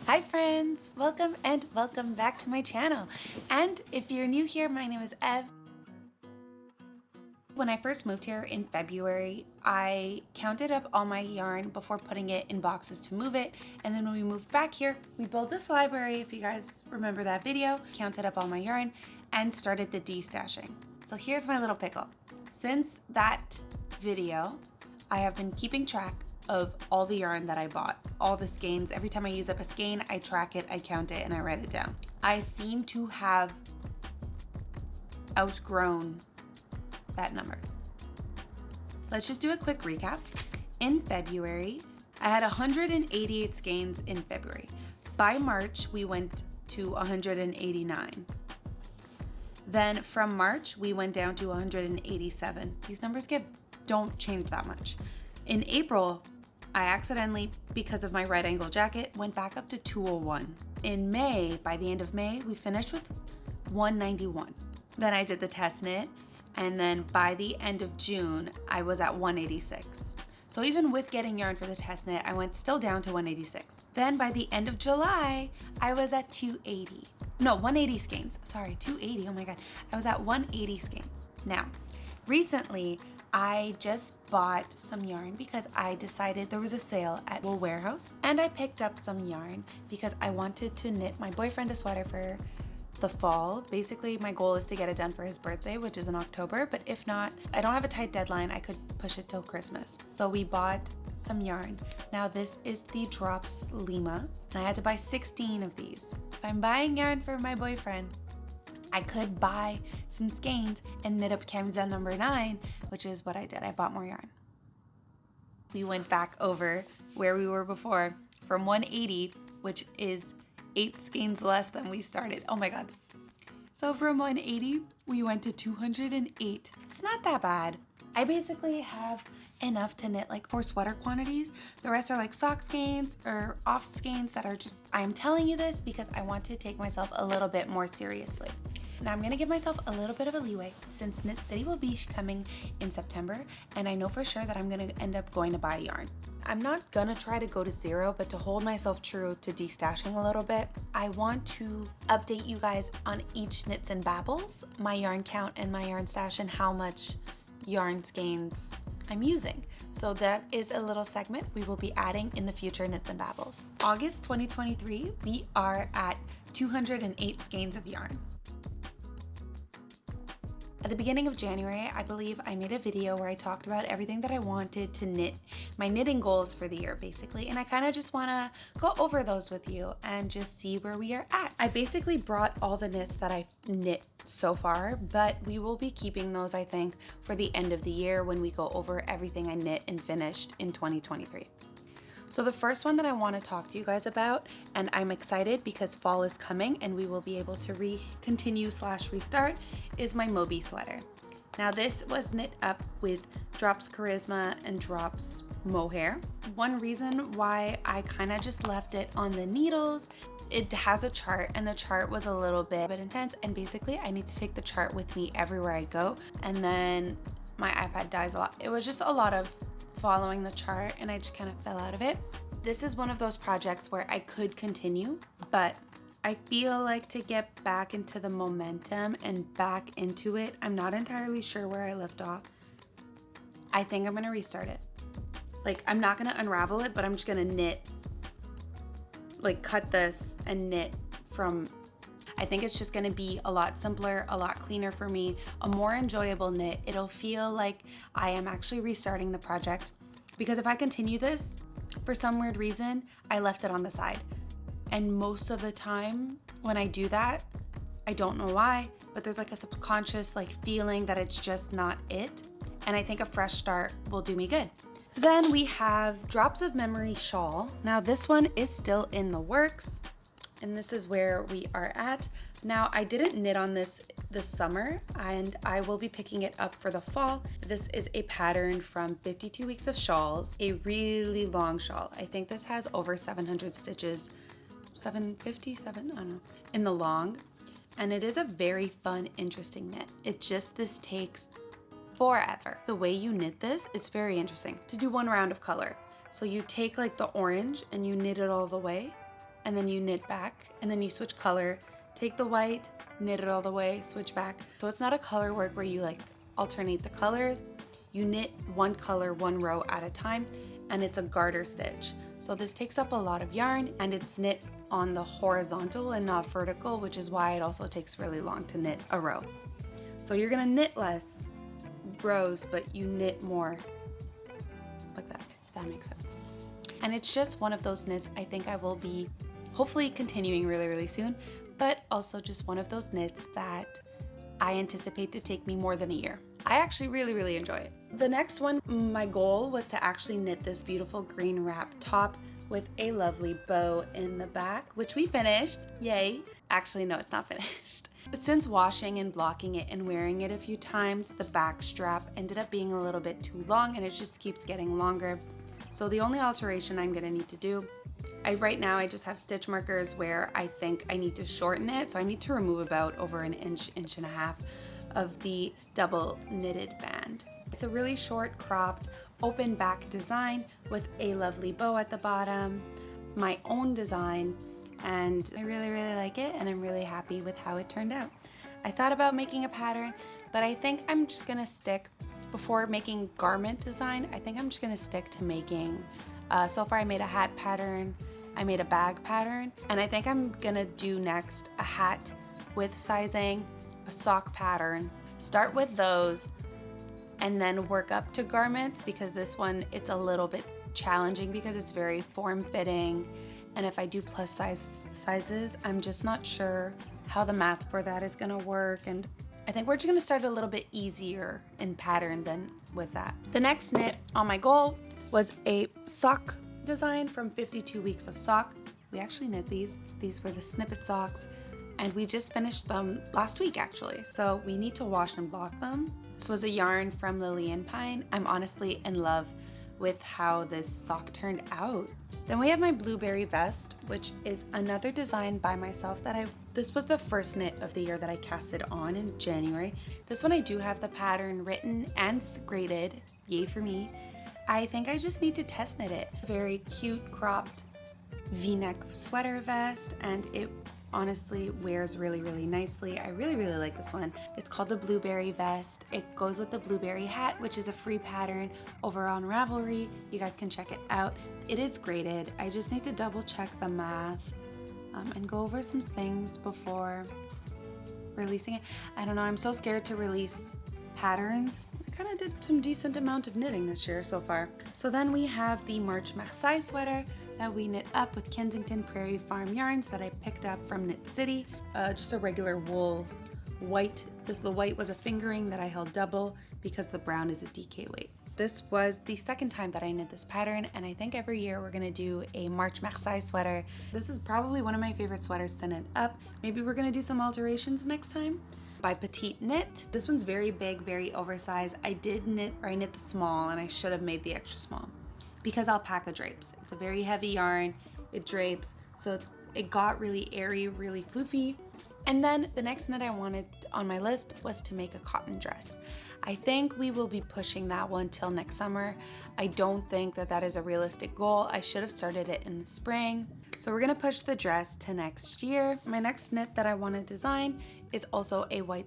Hi friends, welcome and welcome back to my channel. And if you're new here, my name is Ev. When I first moved here in February, I counted up all my yarn before putting it in boxes to move it. And then when we moved back here, we built this library, if you guys remember that video, counted up all my yarn and started the destashing. So here's my little pickle. Since that video, I have been keeping track of all the yarn that I bought, all the skeins. Every time I use up a skein, I track it, I count it, and I write it down. I seem to have outgrown that number. Let's just do a quick recap. In February, I had 188 skeins in February. By March, we went to 189. Then from March, we went down to 187. These numbers don't change that much. In April, I accidentally, because of my right angle jacket, went back up to 201. In May, by the end of May, we finished with 191. Then I did the test knit, and then by the end of June, I was at 186. So even with getting yarn for the test knit, I went still down to 186. Then by the end of July, I was at 280. No, 180 skeins. Sorry, 280. Oh my God. I was at 180 skeins. Now, recently, I just bought some yarn because I decided there was a sale at Wool Warehouse, and I picked up some yarn because I wanted to knit my boyfriend a sweater for the fall. Basically, my goal is to get it done for his birthday, which is in October, but if not, I don't have a tight deadline. I could push it till Christmas. So we bought some yarn. Now this is the Drops Lima, and I had to buy 16 of these. If I'm buying yarn for my boyfriend, I could buy some skeins and knit up camisole number 9, which is what I did. I bought more yarn. We went back over where we were before from 180, which is 8 skeins less than we started. Oh my God. So from 180, we went to 208. It's not that bad. I basically have enough to knit like 4 sweater quantities. The rest are like sock skeins or off skeins that are just, I'm telling you this because I want to take myself a little bit more seriously. Now I'm gonna give myself a little bit of a leeway since Knit City will be coming in September, and I know for sure that I'm gonna end up going to buy yarn. I'm not gonna try to go to zero, but to hold myself true to destashing a little bit, I want to update you guys on each Knits and Babbles, my yarn count and my yarn stash, and how much yarn skeins I'm using. So that is a little segment we will be adding in the future Knits and Babbles. August 2023, we are at 208 skeins of yarn. At the beginning of January, I believe I made a video where I talked about everything that I wanted to knit, my knitting goals for the year basically, and I kind of just want to go over those with you and just see where we are at. I basically brought all the knits that I've knit so far, but we will be keeping those, I think, for the end of the year when we go over everything I knit and finished in 2023. So the first one that I want to talk to you guys about, and I'm excited because fall is coming and we will be able to continue/restart, is my Moby sweater. Now this was knit up with Drops Charisma and Drops Mohair. One reason why I kind of just left it on the needles, it has a chart and the chart was a little bit intense, and basically I need to take the chart with me everywhere I go, and then my iPad dies a lot. It was just a lot of following the chart and I just kind of fell out of it. This is one of those projects where I could continue, but I feel like to get back into the momentum and back into it, I'm not entirely sure where I left off. I think I'm gonna restart it. Like, I'm not gonna unravel it, but I'm just gonna knit, like cut this and knit from, I think it's just gonna be a lot simpler, a lot cleaner for me, a more enjoyable knit. It'll feel like I am actually restarting the project, because if I continue this, for some weird reason, I left it on the side. And most of the time when I do that, I don't know why, but there's like a subconscious like feeling that it's just not it. And I think a fresh start will do me good. Then we have Drops of Memory shawl. Now this one is still in the works, and this is where we are at. Now I didn't knit on this summer, and I will be picking it up for the fall. This is a pattern from 52 Weeks of Shawls, a really long shawl. I think this has over 700 stitches, 757, I don't know, in the long. And it is a very fun, interesting knit. This takes forever. The way you knit this, it's very interesting. To do one round of color. So you take like the orange and you knit it all the way, and then you knit back, and then you switch color, take the white, knit it all the way, switch back. So it's not a color work where you like alternate the colors. You knit one color, one row at a time, and it's a garter stitch. So this takes up a lot of yarn, and it's knit on the horizontal and not vertical, which is why it also takes really long to knit a row. So you're gonna knit less rows, but you knit more like that, if that makes sense. And it's just one of those knits I think I will be hopefully continuing really, really soon, but also just one of those knits that I anticipate to take me more than a year. I actually really, really enjoy it. The next one, my goal was to actually knit this beautiful green wrap top with a lovely bow in the back, which we finished, yay. Actually, no, it's not finished. Since washing and blocking it and wearing it a few times, the back strap ended up being a little bit too long and it just keeps getting longer. So the only alteration I'm gonna need to do, right now I just have stitch markers where I think I need to shorten it. So I need to remove about over an inch, inch and a half of the double knitted band. It's a really short cropped open back design with a lovely bow at the bottom, my own design, and I really, really like it and I'm really happy with how it turned out. I thought about making a pattern, but I think I'm just gonna stick, before making garment design, I think I'm just gonna stick to making, so far I made a hat pattern, I made a bag pattern, and I think I'm gonna do next a hat with sizing, a sock pattern, start with those, and then work up to garments, because this one, it's a little bit challenging because it's very form-fitting, and if I do plus sizes, I'm just not sure how the math for that is gonna work, and I think we're just gonna start a little bit easier in pattern than with that. The next knit on my goal was a sock design from 52 Weeks of Sock. We actually knit these. These were the snippet socks, and we just finished them last week actually, so we need to wash and block them. This was a yarn from Lily & Pine. I'm honestly in love with how this sock turned out. Then we have my blueberry vest, which is another design by myself that this was the first knit of the year that I casted on in January. This one I do have the pattern written and graded, yay for me. I think I just need to test knit it. Very cute cropped V-neck sweater vest, and it honestly wears really, really nicely. I really, really like this one. It's called the blueberry vest. It goes with the blueberry hat, which is a free pattern over on Ravelry. You guys can check it out. It is graded. I just need to double check the math and go over some things before releasing it. I don't know, I'm so scared to release patterns. I kind of did some decent amount of knitting this year so far. So then we have the March Marseille sweater that we knit up with Kensington Prairie Farm yarns that I picked up from Knit City. Just a regular wool white. The white was a fingering that I held double because the brown is a DK weight. This was the second time that I knit this pattern, and I think every year we're gonna do a March Marseille sweater. This is probably one of my favorite sweaters to knit up. Maybe we're gonna do some alterations next time. By Petite Knit. This one's very big, very oversized. I knit the small, and I should have made the extra small because alpaca drapes. It's a very heavy yarn, it drapes, so it got really airy, really floofy. And then the next knit I wanted on my list was to make a cotton dress. I think we will be pushing that one till next summer. I don't think that is a realistic goal. I should have started it in the spring. So we're gonna push the dress to next year. My next knit that I wanna design is also a white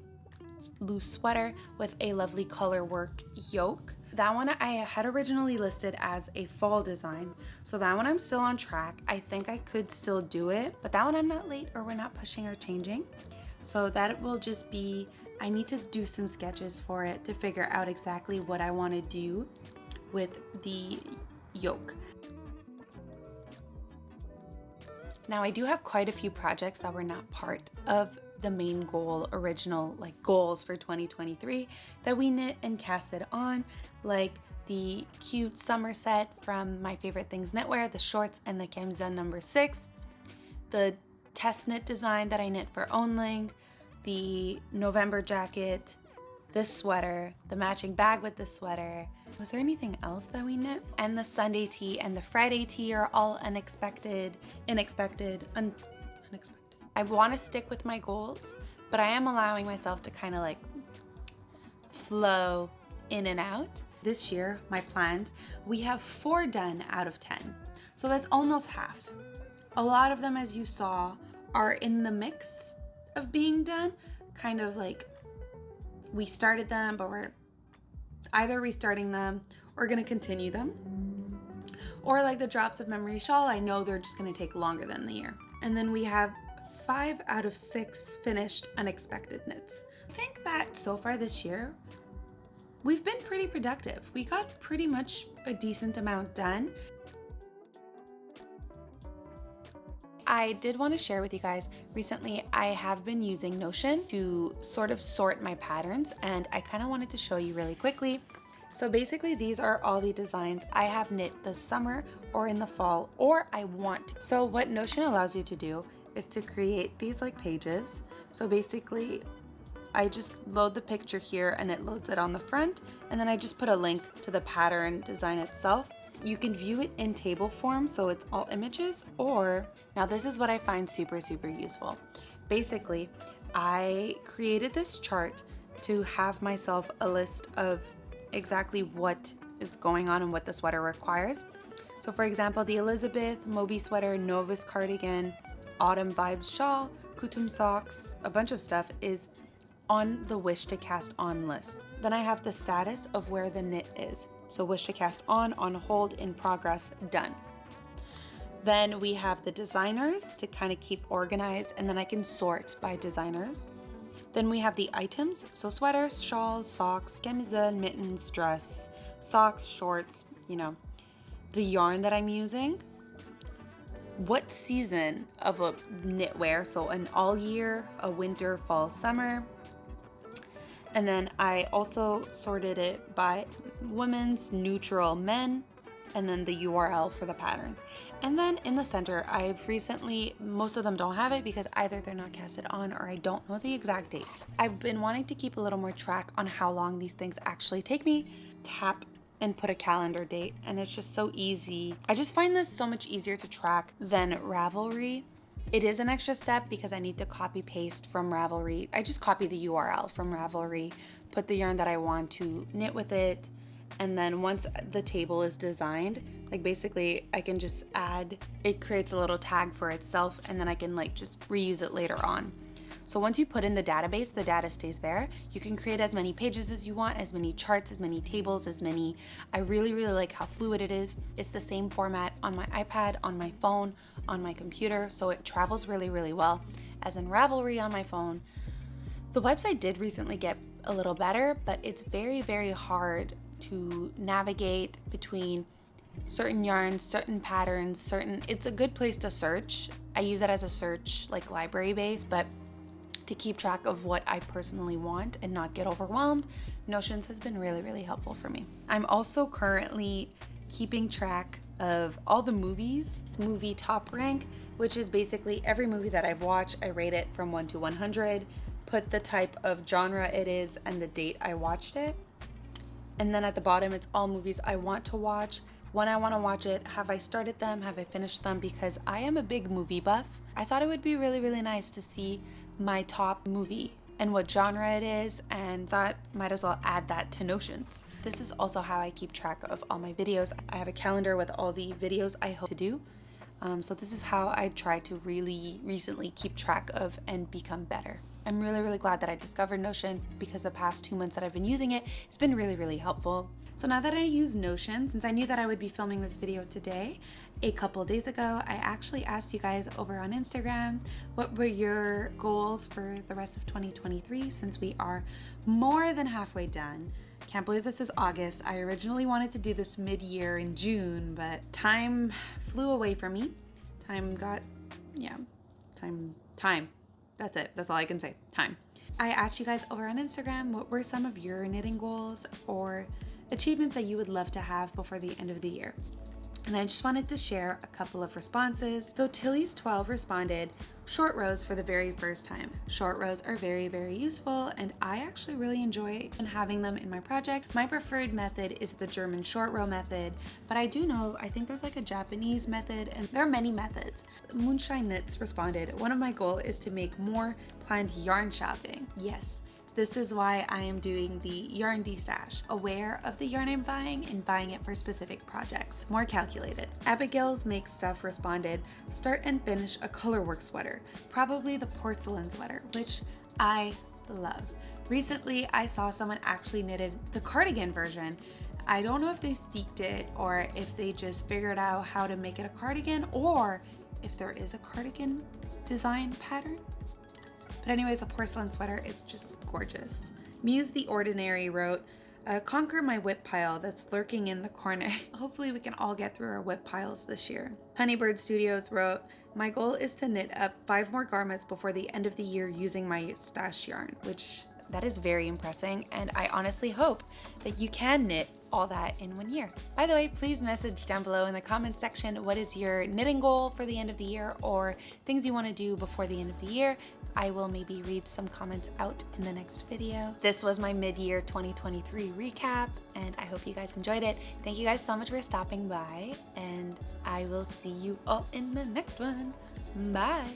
loose sweater with a lovely color work yoke. That one I had originally listed as a fall design, so that one I'm still on track. I think I could still do it, but that one I'm not late, or we're not pushing or changing. So that will just be, I need to do some sketches for it to figure out exactly what I want to do with the yoke. Now I do have quite a few projects that were not part of the main goal, original goals for 2023 that we knit and casted on, like the cute summer set from My Favorite Things Knitwear, the shorts and the camisole number 6, the test knit design that I knit for Onling, the November jacket, this sweater, the matching bag with this sweater. Was there anything else that we knit? And the Sunday tee and the Friday tee are all unexpected. I want to stick with my goals, but I am allowing myself to kind of flow in and out. This year, my plans, we have 4 done out of 10. So that's almost half. A lot of them, as you saw, are in the mix of being done, kind of like we started them, but we're either restarting them or gonna continue them. Or like the Drops of Memory shawl, I know they're just gonna take longer than the year. And then we have 5 out of 6 finished unexpected knits. I think that so far this year, we've been pretty productive. We got pretty much a decent amount done. I did want to share with you guys, recently I have been using Notion to sort of sort my patterns, and I kind of wanted to show you really quickly. So basically these are all the designs I have knit this summer or in the fall, or I want to. So what Notion allows you to do is to create these like pages. So basically I just load the picture here and it loads it on the front, and then I just put a link to the pattern design itself. You can view it in table form, so it's all images, or now this is what I find super useful. Basically, I created this chart to have myself a list of exactly what is going on and what the sweater requires. So for example, the Elizabeth Moby sweater, Novus cardigan, Autumn Vibes shawl, Kutum socks, a bunch of stuff is on the wish to cast on list. Then I have the status of where the knit is. So wish to cast on hold, in progress, done. Then we have the designers to kind of keep organized, and then I can sort by designers. Then we have the items, so sweaters, shawls, socks, camisole, mittens, dress, socks, shorts, you know, the yarn that I'm using, what season of a knitwear, so an all year, a winter, fall, summer. And then I also sorted it by women's, neutral, men, and then the URL for the pattern. And then in the center, I've recently, most of them don't have it because either they're not casted on or I don't know the exact dates. I've been wanting to keep a little more track on how long these things actually take me. Tap and put a calendar date, and it's just so easy. I just find this so much easier to track than Ravelry. It is an extra step because I need to copy paste from Ravelry. I just copy the URL from Ravelry, put the yarn that I want to knit with it, and then once the table is designed, like basically I can just add, it creates a little tag for itself, and then I can like just reuse it later on. So once you put in the database, the data stays there. You can create as many pages as you want, as many charts, as many tables, as many. I really like how fluid it is. It's the same format on my iPad, on my phone, on my computer, so it travels really well. As in Ravelry on my phone. The website did recently get a little better, but it's very hard to navigate between certain yarns, certain patterns, it's a good place to search. I use it as a search, like library base, but to keep track of what I personally want and not get overwhelmed, Notions has been really helpful for me. I'm also currently keeping track of all the movies, movie top rank, which is basically every movie that I've watched, I rate it from 1 to 100, put the type of genre it is and the date I watched it. And then at the bottom, it's all movies I want to watch, when I want to watch it, have I started them, have I finished them, because I am a big movie buff. I thought it would be really nice to see my top movie and what genre it is, and thought might as well add that to Notions. This is also how I keep track of all my videos. I have a calendar with all the videos I hope to do. So this is how I try to really recently keep track of and become better. I'm really glad that I discovered Notion, because the past 2 months that I've been using it, it's been really helpful. So now that I use Notion, since I knew that I would be filming this video today, a couple days ago, I actually asked you guys over on Instagram, what were your goals for the rest of 2023, since we are more than halfway done. Can't believe this is August. I originally wanted to do this mid-year in June, but time flew away from me. Time. That's it. That's all I can say. Time. I asked you guys over on Instagram, what were some of your knitting goals or achievements that you would love to have before the end of the year? And I just wanted to share a couple of responses. So Tilly's12 responded, short rows for the very first time. Short rows are very useful, and I actually really enjoy having them in my project. My preferred method is the German short row method, but I do know, I think there's like a Japanese method, and there are many methods. Moonshine Knits responded, one of my goals is to make more planned yarn shopping. Yes, This is why I am doing the yarn destash, aware of the yarn I'm buying and buying it for specific projects, more calculated. Abigail's Make Stuff responded, start and finish a colorwork sweater, probably the porcelain sweater, which I love. Recently, I saw someone actually knitted the cardigan version. I don't know if they steeked it or if they just figured out how to make it a cardigan or if there is a cardigan design pattern. But anyways, a porcelain sweater is just gorgeous. Muse the Ordinary wrote, conquer my whip pile that's lurking in the corner. Hopefully we can all get through our whip piles this year. Honeybird Studios wrote, my goal is to knit up 5 more garments before the end of the year using my stash yarn, which that is very impressive, and I honestly hope that you can knit all that in 1 year. By the way, please message down below in the comments section what is your knitting goal for the end of the year or things you want to do before the end of the year. I will maybe read some comments out in the next video. This was my mid-year 2023 recap, and I hope you guys enjoyed it. Thank you guys so much for stopping by, and I will see you all in the next one. Bye!